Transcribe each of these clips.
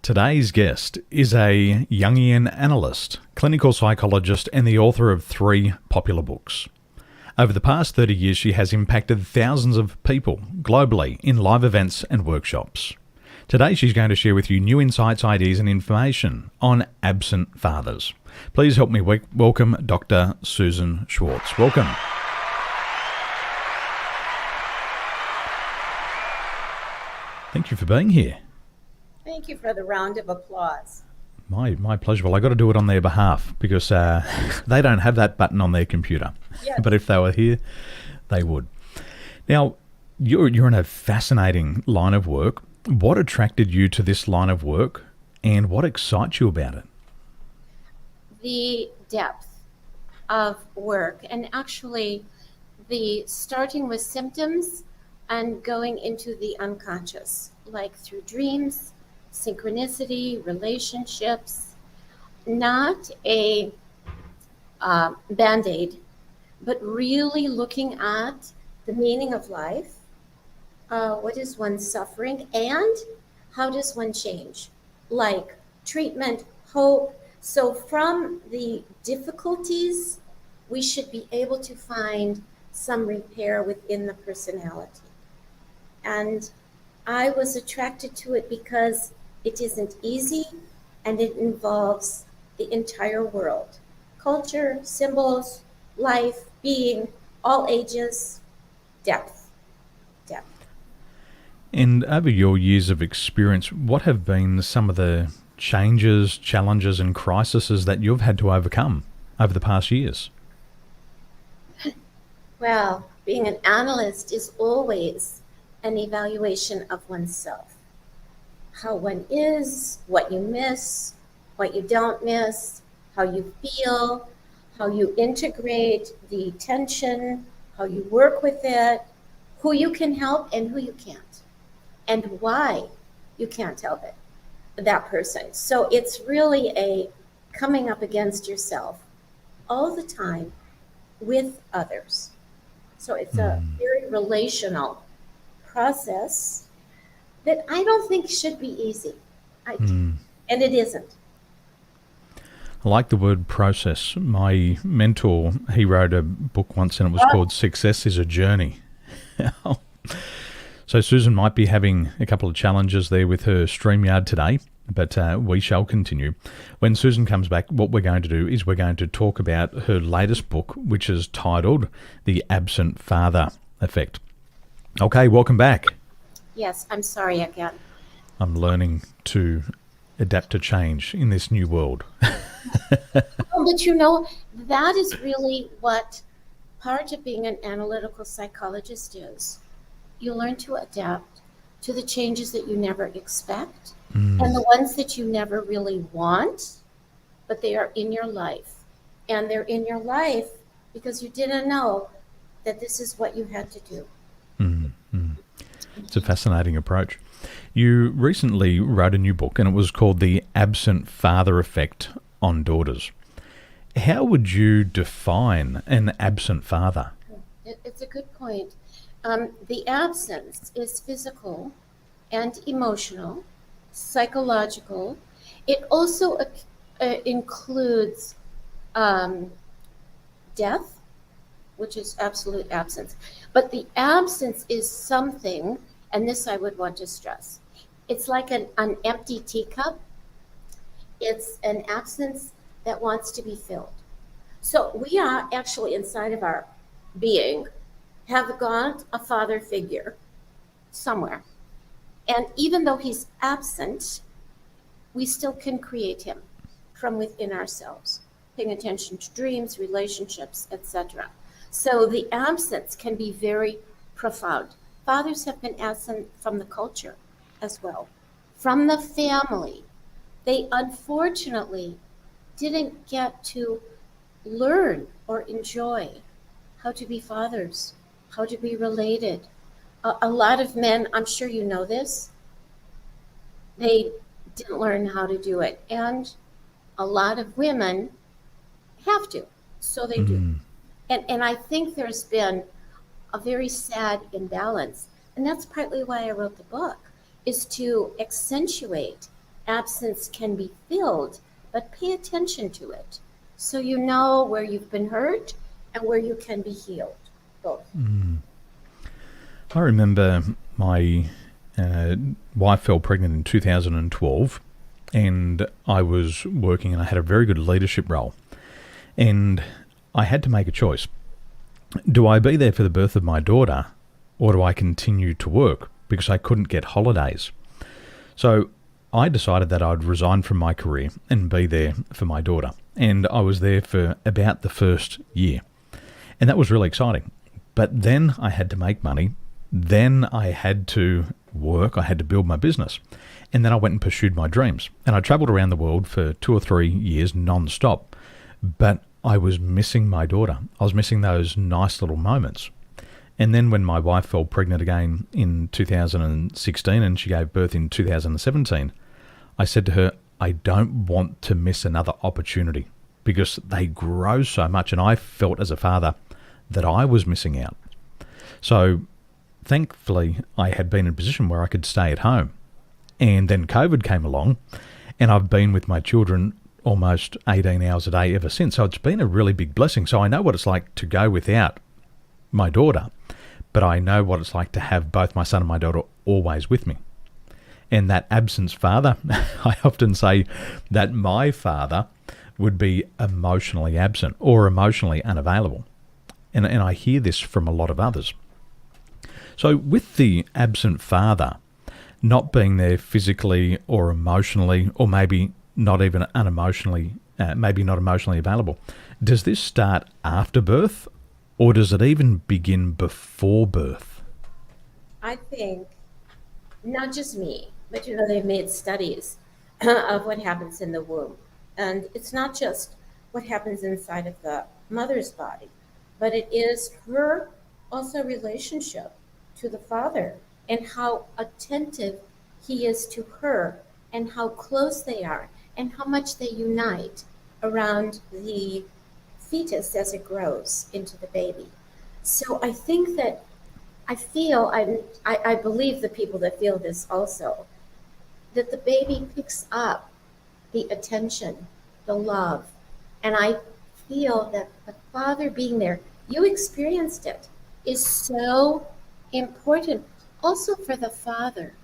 Today's guest is a Jungian analyst, clinical psychologist, and the author of 3 popular books. Over the past 30 years, she has impacted thousands of people globally in live events and workshops. Today, she's going to share with you new insights, ideas, and information on absent fathers. Please help me welcome Dr. Susan Schwartz. Welcome. Thank you for being here. Thank you for the round of applause. My pleasure. Well, I got to do it on their behalf because they don't have that button on their computer. Yes. But if they were here, they would. Now, you're in a fascinating line of work. What attracted you to this line of work, and what excites you about it? The depth of work, and actually the starting with symptoms and going into the unconscious, like through dreams, synchronicity, relationships, not a Band-Aid, but really looking at the meaning of life, what is one suffering, and how does one change, like treatment, hope. So from the difficulties, we should be able to find some repair within the personality. And I was attracted to it because it isn't easy, and it involves the entire world. Culture, symbols, life, being, all ages, depth. And over your years of experience, what have been some of the changes, challenges, and crises that you've had to overcome over the past years? Well, being an analyst is always an evaluation of oneself. How one is, what you miss, what you don't miss, how you feel, how you integrate the tension, how you work with it, who you can help and who you can't, and why you can't help it, that person. So it's really a coming up against yourself all the time with others. So it's a very relational process that I don't think should be easy. And it isn't. I like the word process. My mentor, he wrote a book once and it was called Success is a Journey. So Susan might be having a couple of challenges there with her StreamYard today, but we shall continue. When Susan comes back, what we're going to do is we're going to talk about her latest book, which is titled The Absent Father Effect. Okay, welcome back. Yes, I'm sorry again. I'm learning to adapt to change in this new world. But you know, that is really what part of being an analytical psychologist is. You learn to adapt to the changes that you never expect and the ones that you never really want, but they are in your life. And they're in your life because you didn't know that this is what you had to do. It's a fascinating approach. You recently wrote a new book and it was called The Absent Father Effect on Daughters. How would you define an absent father? It's a good point. The absence is physical and emotional, psychological. It also includes death, which is absolute absence. But the absence is something, and this I would want to stress. It's like an empty teacup. It's an absence that wants to be filled. So we are actually inside of our being have got a father figure somewhere. And even though he's absent, we still can create him from within ourselves, paying attention to dreams, relationships, etc. So the absence can be very profound. Fathers have been absent from the culture as well, from the family. They unfortunately didn't get to learn or enjoy how to be fathers, how to be related. A lot of men, I'm sure you know this, they didn't learn how to do it. And a lot of women have to, so they do. And I think there's been a very sad imbalance. And that's partly why I wrote the book, is to accentuate absence can be filled, but pay attention to it so you know where you've been hurt and where you can be healed. Both. I remember my wife fell pregnant in 2012, and I was working and I had a very good leadership role. And I had to make a choice. Do I be there for the birth of my daughter, or do I continue to work because I couldn't get holidays? So I decided that I'd resign from my career and be there for my daughter. And I was there for about the first year. And that was really exciting. But then I had to make money. Then I had to work. I had to build my business. And then I went and pursued my dreams. And I traveled around the world for 2 or 3 years non-stop. But I was missing my daughter. I was missing those nice little moments. And then when my wife fell pregnant again in 2016 and she gave birth in 2017, I said to her, I don't want to miss another opportunity because they grow so much. And I felt as a father that I was missing out. So thankfully, I had been in a position where I could stay at home. And then COVID came along, and I've been with my children almost 18 hours a day ever since. So it's been a really big blessing. So I know what it's like to go without my daughter, but I know what it's like to have both my son and my daughter always with me. And that absent father, I often say that my father would be emotionally absent or emotionally unavailable. And I hear this from a lot of others. So with the absent father not being there physically or emotionally, or maybe not even unemotionally, maybe not emotionally available, does this start after birth, or does it even begin before birth? I think not just me, but they've made studies of what happens in the womb. And it's not just what happens inside of the mother's body, but it is her also relationship to the father and how attentive he is to her and how close they are and how much they unite around the fetus as it grows into the baby. So I think that I believe the people that feel this also, that the baby picks up the attention, the love, and I feel that the father being there, you experienced it, is so important also for the father.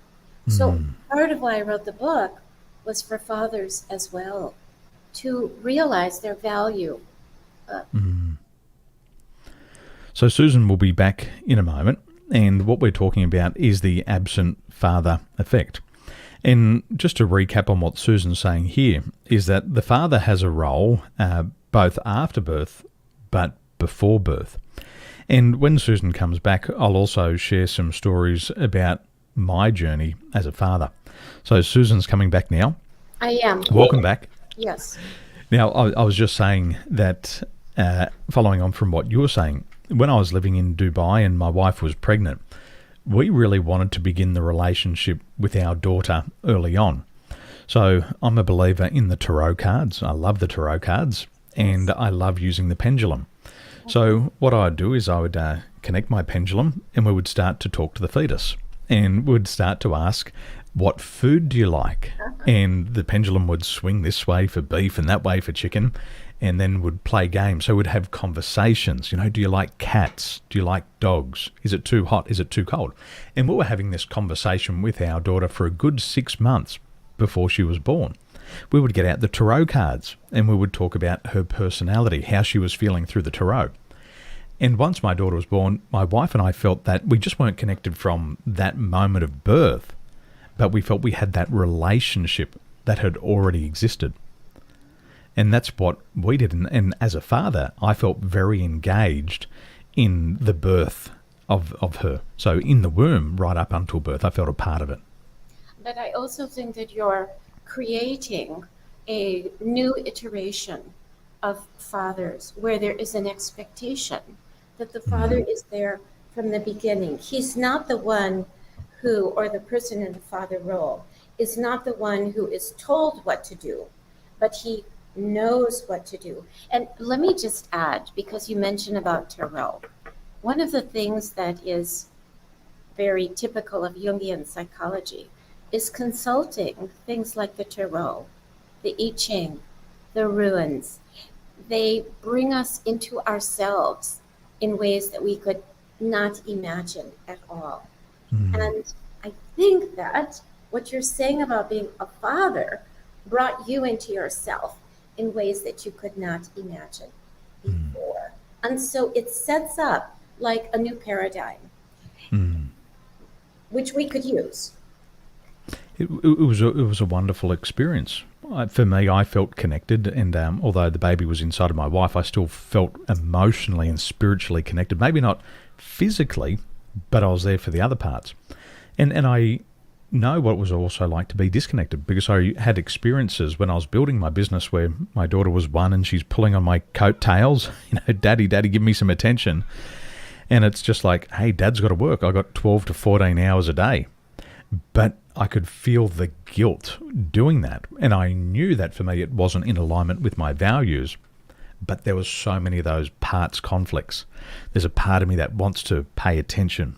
So part of why I wrote the book was for fathers as well, to realize their value. So Susan will be back in a moment, and what we're talking about is the absent father effect. And just to recap on what Susan's saying here is that the father has a role both after birth but before birth. And when Susan comes back, I'll also share some stories about my journey as a father. So Susan's coming back now. I am. Welcome back. Yes. Now, I was just saying that, following on from what you were saying, when I was living in Dubai and my wife was pregnant, we really wanted to begin the relationship with our daughter early on. So I'm a believer in the tarot cards. I love the tarot cards, and I love using the pendulum. So what I'd do is I would connect my pendulum, and we would start to talk to the fetus, and would start to ask, what food do you like? And the pendulum would swing this way for beef and that way for chicken, and then would play games. So we'd have conversations. Do you like cats? Do you like dogs? Is it too hot? Is it too cold? And we were having this conversation with our daughter for a good 6 months before she was born. We would get out the tarot cards and we would talk about her personality, how she was feeling through the tarot. And once my daughter was born, my wife and I felt that we just weren't connected from that moment of birth, but we felt we had that relationship that had already existed. And that's what we did. And as a father, I felt very engaged in the birth of her. So in the womb, right up until birth, I felt a part of it. But I also think that you're creating a new iteration of fathers where there is an expectation that the father is there from the beginning. He's not the one who, or the person in the father role, is not the one who is told what to do, but he knows what to do. And let me just add, because you mentioned about tarot, one of the things that is very typical of Jungian psychology is consulting things like the tarot, the I Ching, the ruins. They bring us into ourselves in ways that we could not imagine at all. And I think that what you're saying about being a father brought you into yourself in ways that you could not imagine before. And so it sets up like a new paradigm, which we could use. It was a wonderful experience. For me, I felt connected, and although the baby was inside of my wife, I still felt emotionally and spiritually connected. Maybe not physically, but I was there for the other parts. And I know what it was also like to be disconnected, because I had experiences when I was building my business where my daughter was 1 and she's pulling on my coattails, daddy, give me some attention. And it's just like, hey, dad's got to work. I got 12 to 14 hours a day. But I could feel the guilt doing that. And I knew that for me, it wasn't in alignment with my values. But there was so many of those parts conflicts. There's a part of me that wants to pay attention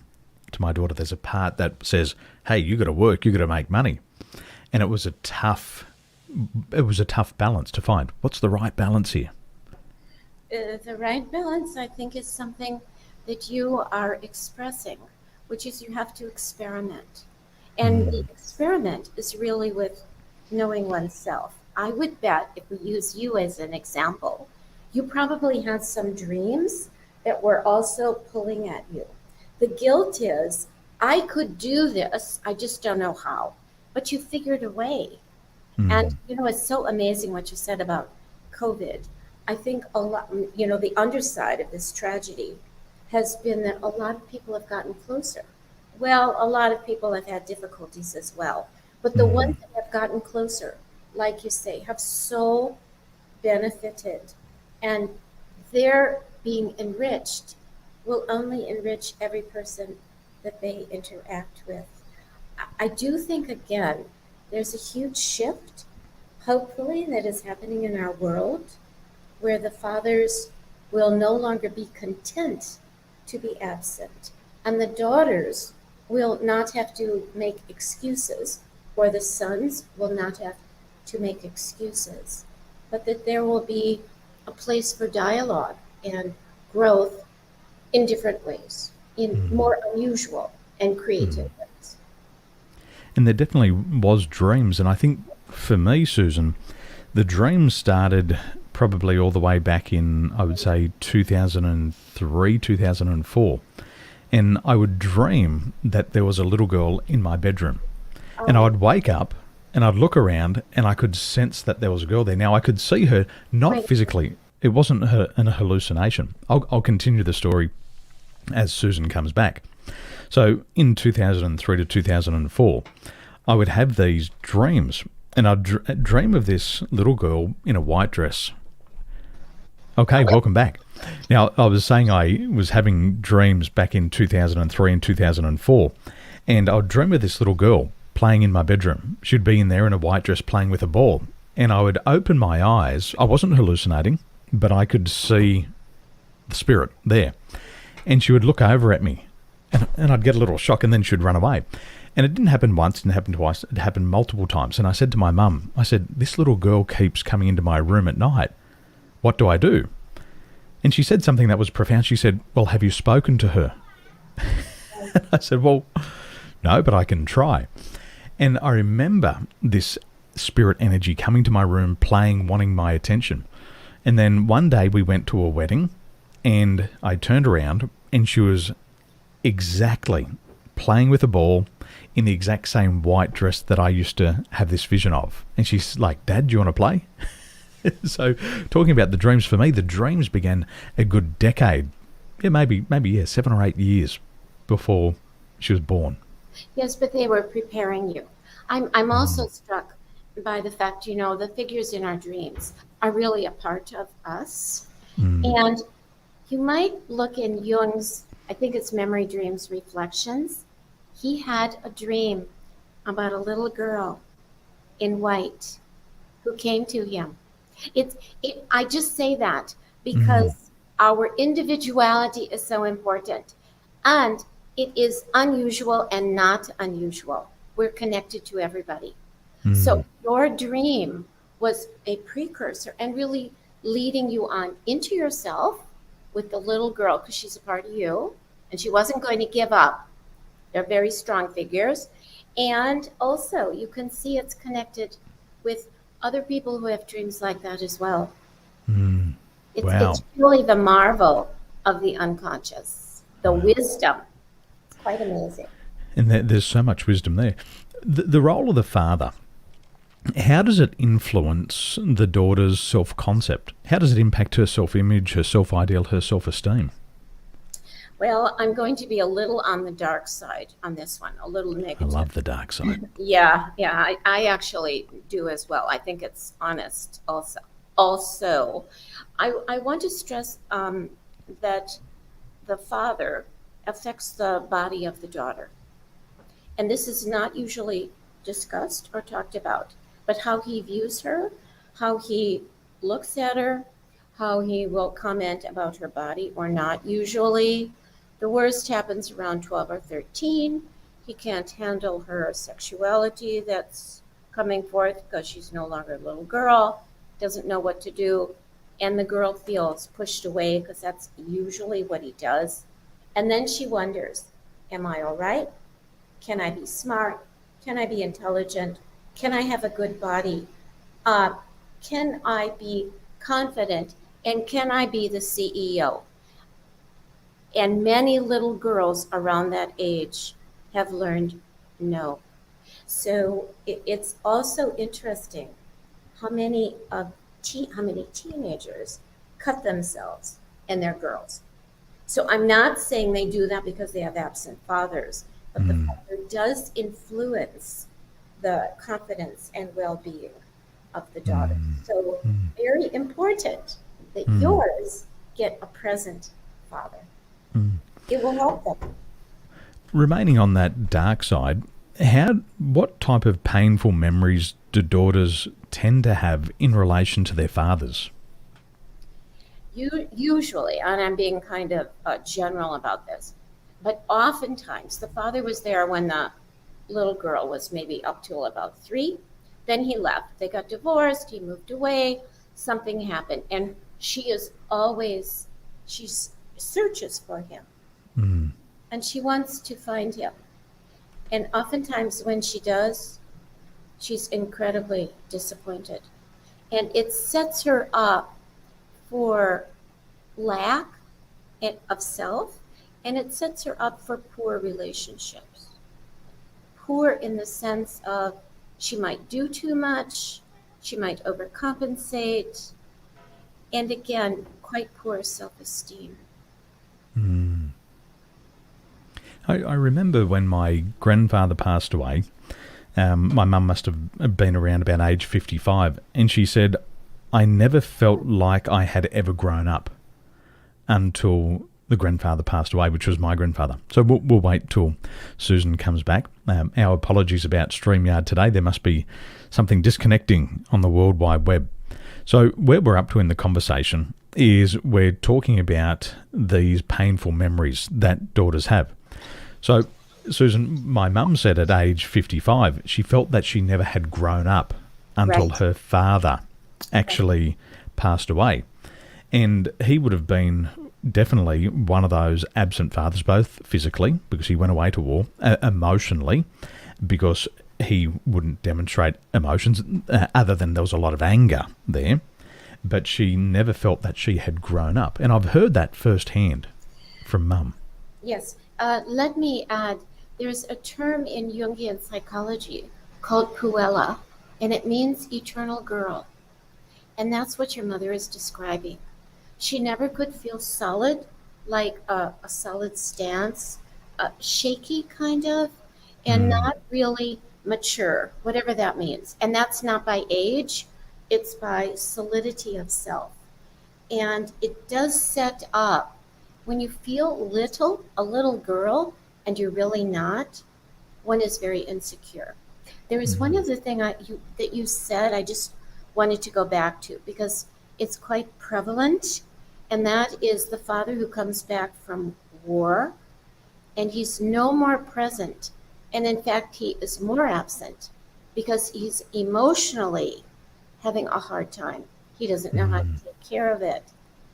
to my daughter. There's a part that says, hey, you got to work, you got to make money. And it was a tough balance to find. What's the right balance here? The right balance, I think, is something that you are expressing, which is you have to experiment. And the experiment is really with knowing oneself. I would bet, if we use you as an example, you probably had some dreams that were also pulling at you. The guilt is, I could do this, I just don't know how. But you figured a way. And, it's so amazing what you said about COVID. I think a lot, the underside of this tragedy has been that a lot of people have gotten closer. Well, a lot of people have had difficulties as well. But the ones that have gotten closer, like you say, have so benefited. And their being enriched will only enrich every person that they interact with. I do think, again, there's a huge shift, hopefully, that is happening in our world, where the fathers will no longer be content to be absent, and the daughters will not have to make excuses, or the sons will not have to make excuses, but that there will be a place for dialogue and growth in different ways, in more unusual and creative ways. And there definitely was dreams. And I think for me, Susan, the dreams started probably all the way back in, I would say, 2003, 2004. And I would dream that there was a little girl in my bedroom. And I would wake up and I'd look around and I could sense that there was a girl there. Now, I could see her, not physically. It wasn't an hallucination. I'll continue the story as Susan comes back. So in 2003 to 2004, I would have these dreams, and I'd dream of this little girl in a white dress. Okay, welcome back. Now, I was saying I was having dreams back in 2003 and 2004, and I'd dream of this little girl playing in my bedroom. She'd be in there in a white dress playing with a ball, and I would open my eyes. I wasn't hallucinating, but I could see the spirit there. And she would look over at me, and I'd get a little shock, and then she'd run away. And it didn't happen once, it didn't happen twice, it happened multiple times. And I said to my mum, I said, this little girl keeps coming into my room at night. What do I do? And she said something that was profound. She said, well, have you spoken to her? And I said, well, no, but I can try. And I remember this spirit energy coming to my room, playing, wanting my attention. And then one day we went to a wedding, and I turned around and she was exactly playing with a ball in the exact same white dress that I used to have this vision of. And she's like, Dad, do you want to play? So talking about the dreams, for me, the dreams began a good decade. Yeah, maybe 7 or 8 years before she was born. Yes, but they were preparing you. I'm also struck by the fact, the figures in our dreams are really a part of us. And you might look in Jung's, I think it's Memory Dreams Reflections. He had a dream about a little girl in white who came to him. I just say that because our individuality is so important, and it is unusual and not unusual we're connected to everybody. So your dream was a precursor and really leading you on into yourself with the little girl, because she's a part of you, and she wasn't going to give up. They're very strong figures. And also, you can see it's connected with other people who have dreams like that as well. Wow. It's really the marvel of the unconscious, the wisdom. It's quite amazing. And there's so much wisdom there. The role of the father, how does it influence the daughter's self-concept? How does it impact her self-image, her self-ideal, her self-esteem? Well, I'm going to be a little on the dark side on this one, a little I negative. love the dark side. Yeah, I actually do as well. I think it's honest also. Also, I want to stress that the father affects the body of the daughter. And this is not usually discussed or talked about, but how he views her, how he looks at her, how he will comment about her body or not usually. The worst happens around 12 or 13. He can't handle her sexuality that's coming forth because she's no longer a little girl, doesn't know what to do, and the girl feels pushed away because that's usually what he does. And then she wonders, am I all right? Can I be smart? Can I be intelligent? Can I have a good body? Can I be confident? And can I be the CEO? And many little girls around that age have learned no. So it's also interesting how many teenagers cut themselves, and they're girls. So I'm not saying they do that because they have absent fathers, but the father does influence the confidence and well-being of the daughter. So very important that yours get a present father. It will help them. Remaining on that dark side, what type of painful memories do daughters tend to have in relation to their fathers? Usually, and I'm being kind of general about this, but oftentimes the father was there when the little girl was maybe up till about 3. Then he left. They got divorced. He moved away. Something happened. And she searches for him. And she wants to find him. And oftentimes when she does, she's incredibly disappointed. And it sets her up for lack of self, and it sets her up for poor relationships. Poor in the sense of she might do too much, she might overcompensate, and again, quite poor self-esteem. I remember when my grandfather passed away, my mum must have been around about age 55, and she said, I never felt like I had ever grown up until the grandfather passed away, which was my grandfather. So we'll wait till Susan comes back. Our apologies about StreamYard today. There must be something disconnecting on the World Wide Web. So where we're up to in the conversation is we're talking about these painful memories that daughters have. So, Susan, my mum said at age 55, she felt that she never had grown up until her father actually passed away. And he would have been definitely one of those absent fathers, both physically, because he went away to war, emotionally, because he wouldn't demonstrate emotions other than there was a lot of anger there. But she never felt that she had grown up. And I've heard that firsthand from mum. Yes. Let me add, there's a term in Jungian psychology called puella, and it means eternal girl. And that's what your mother is describing. She never could feel solid, like a solid stance, shaky kind of, and not really mature, whatever that means. And that's not by age, it's by solidity of self. And it does set up, when you feel a little girl, and you're really not, one is very insecure. There is one other thing that you said I just wanted to go back to, because it's quite prevalent, and that is the father who comes back from war, and he's no more present And in fact, he is more absent because he's emotionally having a hard time. He doesn't know how to take care of it.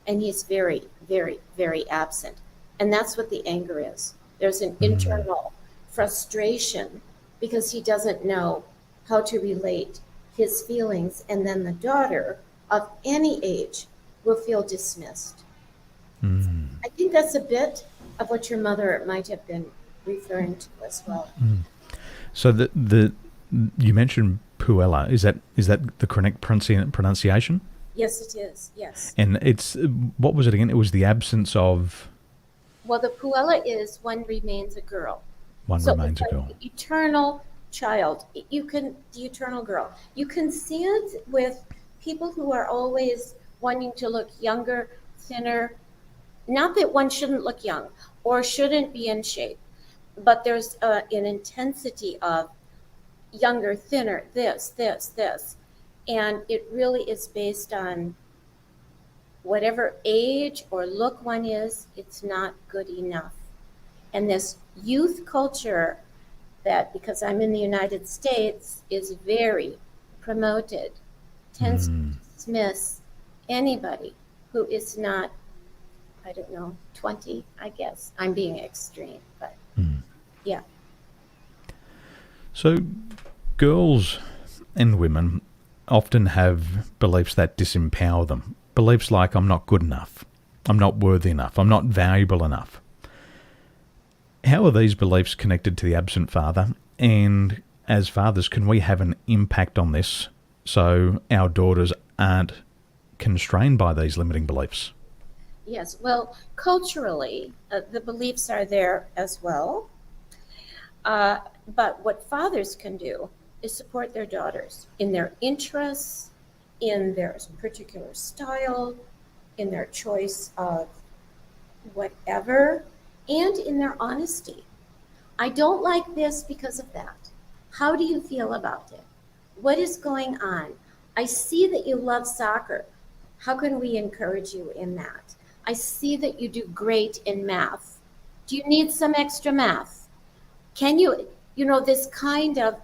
And he's very, very, very absent. And that's what the anger is. There's an internal frustration because he doesn't know how to relate his feelings. And then the daughter of any age will feel dismissed. I think that's a bit of what your mother might have been referring to as well. So the you mentioned Puella. Is that the correct pronunciation? Yes, it is. Yes. And it's, what was it again? It was the absence of. Well, the Puella is one remains a girl. One So remains it's a like girl. the eternal child. The eternal girl. You can see it with people who are always wanting to look younger, thinner. Not that one shouldn't look young or shouldn't be in shape, but there's an intensity of younger, thinner, this. And it really is based on whatever age or look one is, it's not good enough. And this youth culture that, because I'm in the United States, is very promoted, tends to dismiss anybody who is not, I don't know, 20, I guess. I'm being extreme, but yeah. So girls and women often have beliefs that disempower them. Beliefs like, I'm not good enough, I'm not worthy enough, I'm not valuable enough. How are these beliefs connected to the absent father? And as fathers, can we have an impact on this so our daughters aren't constrained by these limiting beliefs? Yes, well, culturally, the beliefs are there as well. But what fathers can do is support their daughters in their interests, in their particular style, in their choice of whatever, and in their honesty. I don't like this because of that. How do you feel about it? What is going on? I see that you love soccer. How can we encourage you in that? I see that you do great in math. Do you need some extra math? Can you, this kind of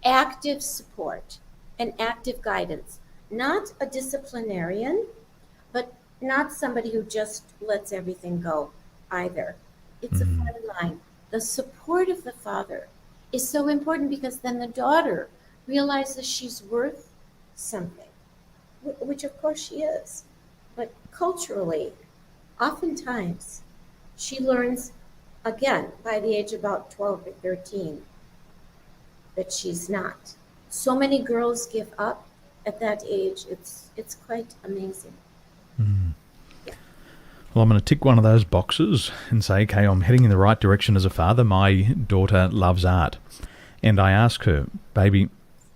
active support and active guidance, not a disciplinarian, but not somebody who just lets everything go either. It's a fine line. The support of the father is so important because then the daughter realizes she's worth something, which of course she is. But culturally, oftentimes, she learns, again, by the age of about 12 or 13, that she's not. So many girls give up at that age. It's quite amazing. Well, I'm going to tick one of those boxes and say, okay, I'm heading in the right direction as a father. My daughter loves art. And I ask her, baby,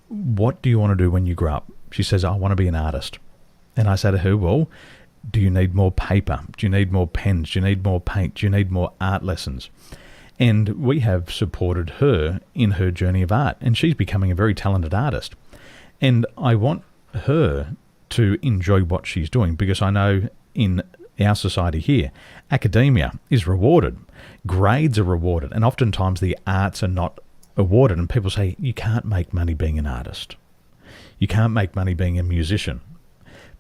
what do you want to do when you grow up? She says, I want to be an artist. And I say to her, well, do you need more paper? Do you need more pens? Do you need more paint? Do you need more art lessons? And we have supported her in her journey of art. And she's becoming a very talented artist. And I want her to enjoy what she's doing because I know in our society here, academia is rewarded. Grades are rewarded. And oftentimes the arts are not awarded. And people say, you can't make money being an artist. You can't make money being a musician.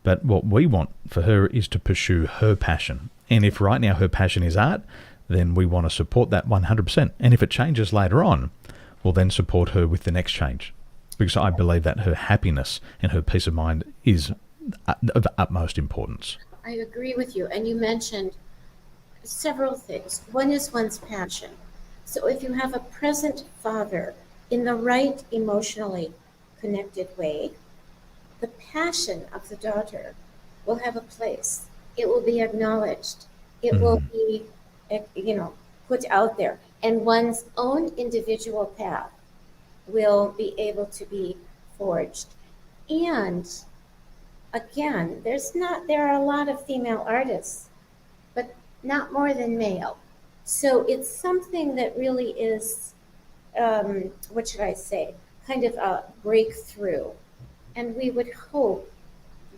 But what we want for her is to pursue her passion. And if right now her passion is art, then we want to support that 100%. And if it changes later on, we'll then support her with the next change. Because I believe that her happiness and her peace of mind is of utmost importance. I agree with you. And you mentioned several things. One is one's passion. So if you have a present father in the right emotionally connected way, the passion of the daughter will have a place. It will be acknowledged. It will be, put out there. And one's own individual path will be able to be forged. And again, there are a lot of female artists, but not more than male. So it's something that really is, what should I say, kind of a breakthrough. And we would hope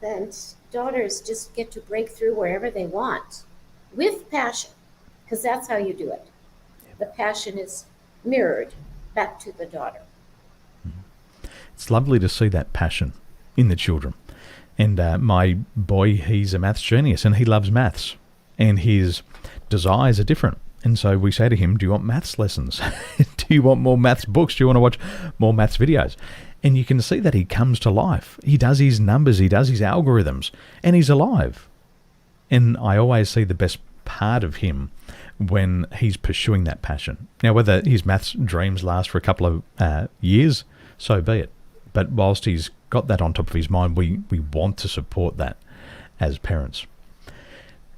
that daughters just get to break through wherever they want with passion, because that's how you do it. The passion is mirrored back to the daughter. It's lovely to see that passion in the children. And my boy, he's a maths genius and he loves maths. And his desires are different. And so we say to him, do you want maths lessons? Do you want more maths books? Do you want to watch more maths videos? And you can see that he comes to life. He does his numbers, he does his algorithms, and he's alive. And I always see the best part of him when he's pursuing that passion. Now, whether his maths dreams last for a couple of years, so be it. But whilst he's got that on top of his mind, we want to support that as parents.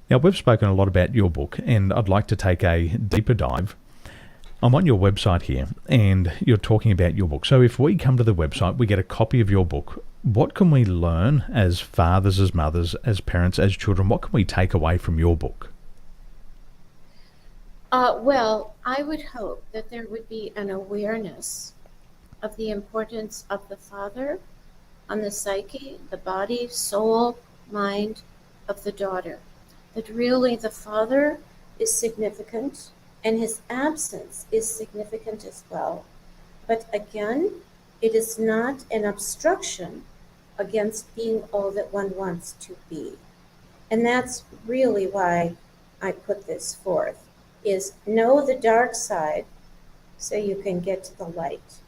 Now, we've spoken a lot about your book, and I'd like to take a deeper dive. I'm on your website here, and you're talking about your book. So if we come to the website, we get a copy of your book. What can we learn as fathers, as mothers, as parents, as children? What can we take away from your book? Well, I would hope that there would be an awareness of the importance of the father on the psyche, the body, soul, mind of the daughter. That really the father is significant and his absence is significant as well. But again, it is not an obstruction against being all that one wants to be. And that's really why I put this forth, is know the dark side so you can get to the light.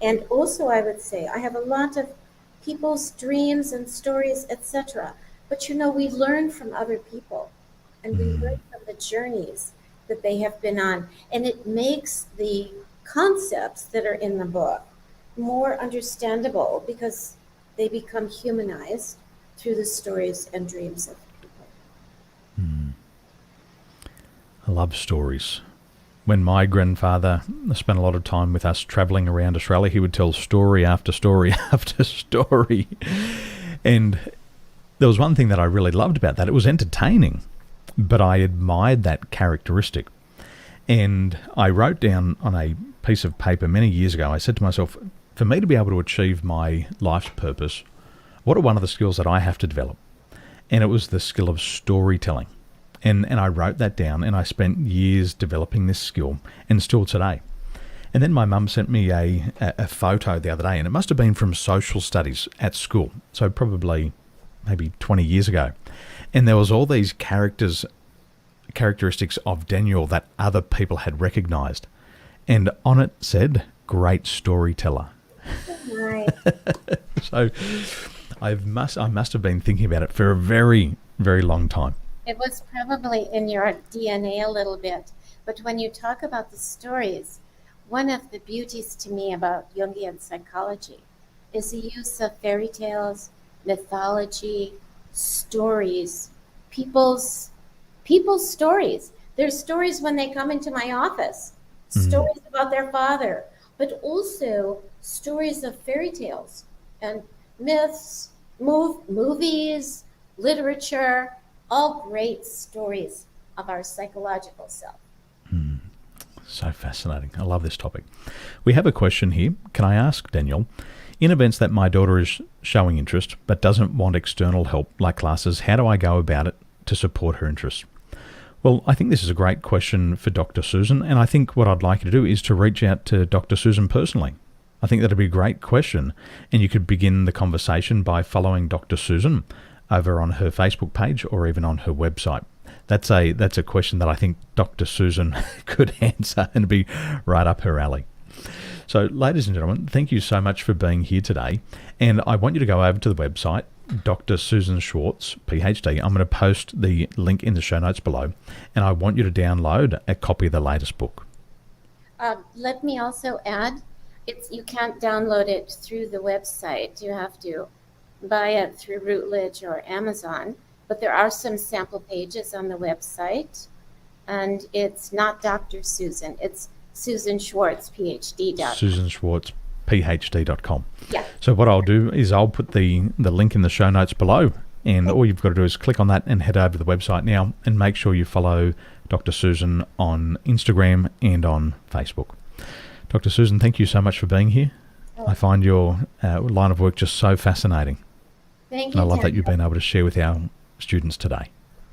And also I would say, I have a lot of people's dreams and stories, etc. But we learn from other people and we learn from the journeys that they have been on. And it makes the concepts that are in the book more understandable because they become humanized through the stories and dreams of people. I love stories. When my grandfather spent a lot of time with us travelling around Australia, he would tell story after story after story. And there was one thing that I really loved about that. It was entertaining, but I admired that characteristic. And I wrote down on a piece of paper many years ago, I said to myself, for me to be able to achieve my life's purpose, what are one of the skills that I have to develop? And it was the skill of storytelling. And I wrote that down, and I spent years developing this skill, and still today. And then my mum sent me a photo the other day, and it must have been from social studies at school, so probably maybe 20 years ago. And there was all these characteristics of Daniel that other people had recognised. And on it said, great storyteller. Right. So I must have been thinking about it for a very, very long time. It was probably in your DNA a little bit. But when you talk about the stories, one of the beauties to me about Jungian psychology is the use of fairy tales, mythology, stories, people's stories. There's stories when they come into my office, stories about their father, but also stories of fairy tales and myths, movies, literature, all great stories of our psychological self. So fascinating. I love this topic. We have a question here. Can I ask, Daniel, in events that my daughter is showing interest but doesn't want external help like classes, how do I go about it to support her interests? Well, I think this is a great question for Dr. Susan, and I think what I'd like you to do is to reach out to Dr. Susan personally. I think that'd be a great question, and you could begin the conversation by following Dr. Susan over on her Facebook page or even on her website. That's a question that I think Dr. Susan could answer and be right up her alley. So, ladies and gentlemen, thank you so much for being here today. And I want you to go over to the website, Dr. Susan Schwartz, PhD. I'm going to post the link in the show notes below. And I want you to download a copy of the latest book. Let me also add, you can't download it through the website. You have to buy it through Routledge or Amazon. But there are some sample pages on the website. And it's not Dr. Susan. It's Susan Schwartz, PhD. Susan Schwartz, PhD.com. Yeah. So what I'll do is I'll put the link in the show notes below, and all you've got to do is click on that and head over to the website now, and make sure you follow Dr. Susan on Instagram and on Facebook. Dr. Susan, thank you so much for being here. Oh. I find your line of work just so fascinating. Thank you. And I love that you've been able to share with our students today.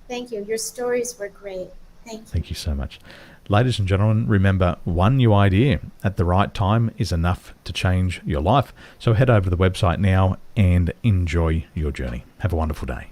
Thank you. Your stories were great. Thank you. Thank you so much. Ladies and gentlemen, remember, one new idea at the right time is enough to change your life. So head over to the website now and enjoy your journey. Have a wonderful day.